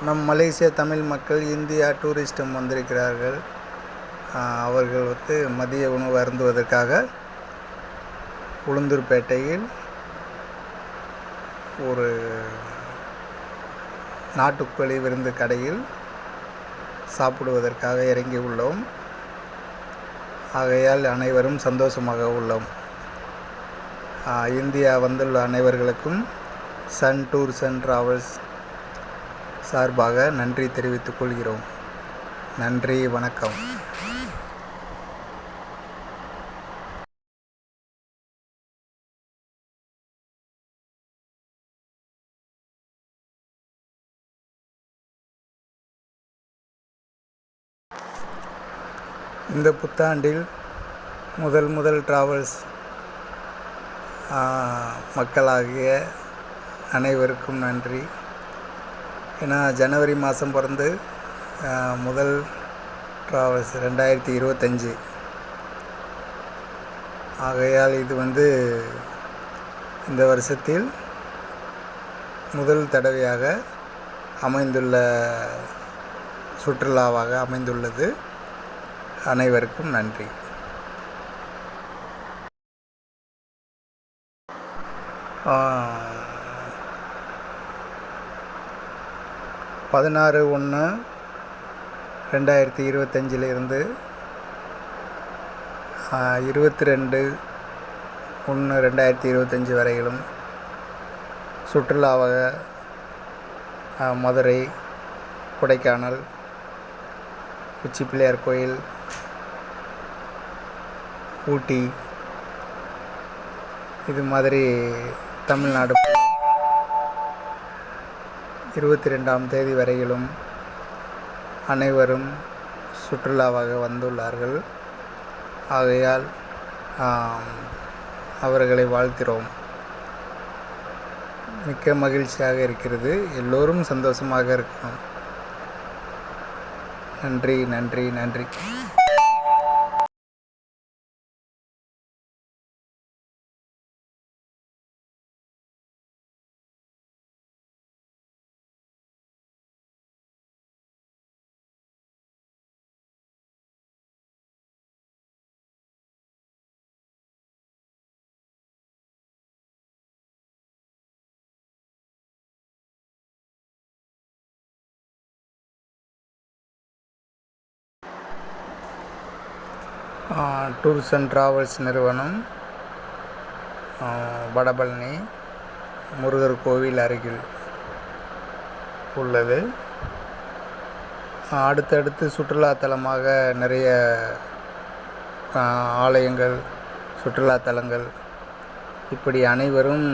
நம் மலேசிய தமிழ் மக்கள் இந்தியா டூரிஸ்ட்டும் வந்திருக்கிறார்கள். அவர்கள் மதிய உணவு அருந்துவதற்காக உளுந்தூர்பேட்டையில் ஒரு நாட்டுக்கோழி விருந்து கடையில் சாப்பிடுவதற்காக இறங்கி உள்ளோம். ஆகையால் அனைவரும் சந்தோஷமாக உள்ளோம். இந்தியா வந்துள்ள அனைவர்களுக்கும் சன் டூர்ஸ் அண்ட் டிராவல்ஸ் சார்பாக நன்றி தெரிவித்துக் கொள்கிறோம். நன்றி, வணக்கம். இந்த புத்தாண்டில் முதல் டிராவல்ஸ் மக்களாகிய அனைவருக்கும் நன்றி. ஏன்னா ஜனவரி மாதம் பிறந்து முதல் டிராவல்ஸ் 2025. ஆகையால் இது இந்த வருஷத்தில் முதல் தடவையாக அமைந்துள்ள சுற்றுலாவாக அமைந்துள்ளது. அனைவருக்கும் நன்றி. 16/1/2025 22/1/2025 வரையிலும் சுற்றுலாவாக மதுரை, கொடைக்கானல், உச்சி பிள்ளையார் கோயில், ஊட்டி, இது மாதிரி தமிழ்நாடு 22ஆம் தேதி வரையிலும் அனைவரும் சுற்றுலாவாக வந்துள்ளார்கள். ஆகையால் அவர்களை வாழ்த்துகிறோம். மிக்க மகிழ்ச்சியாக இருக்கிறது. எல்லோரும் சந்தோஷமாக இருக்கணும். நன்றி, நன்றி, நன்றி. டூர்ஸ் அண்ட் டிராவல்ஸ் நிறுவனம் வடபழனி முருகர் கோவில் அருகில் உள்ளது. அடுத்தடுத்து சுற்றுலாத்தலமாக நிறைய ஆலயங்கள், சுற்றுலாத்தலங்கள், இப்படி அனைவரும்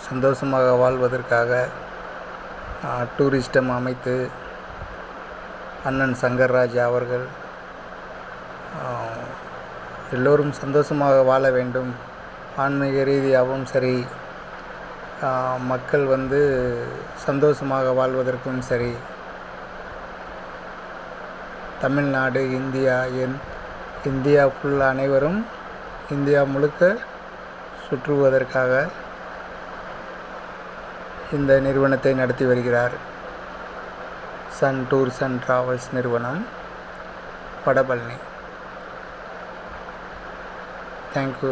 சந்தோஷமாக வாழ்வதற்காக டூரிஸ்டம் அமைத்து அண்ணன் சங்கர்ராஜா அவர்கள் எல்லோரும் சந்தோஷமாக வாழ வேண்டும். ஆன்மீக ரீதியாகவும் சரி, மக்கள் சந்தோஷமாக வாழ்வதற்கும் சரி, தமிழ்நாடு, இந்தியா ஃபுல் அனைவரும் இந்தியா முழுக்க சுற்றுவதற்காக இந்த நிறுவனத்தை நடத்தி வருகிறார். சன் டூர்ஸ் அண்ட் டிராவல்ஸ் நிறுவனம், வடபழனி. தேங்க்யூ.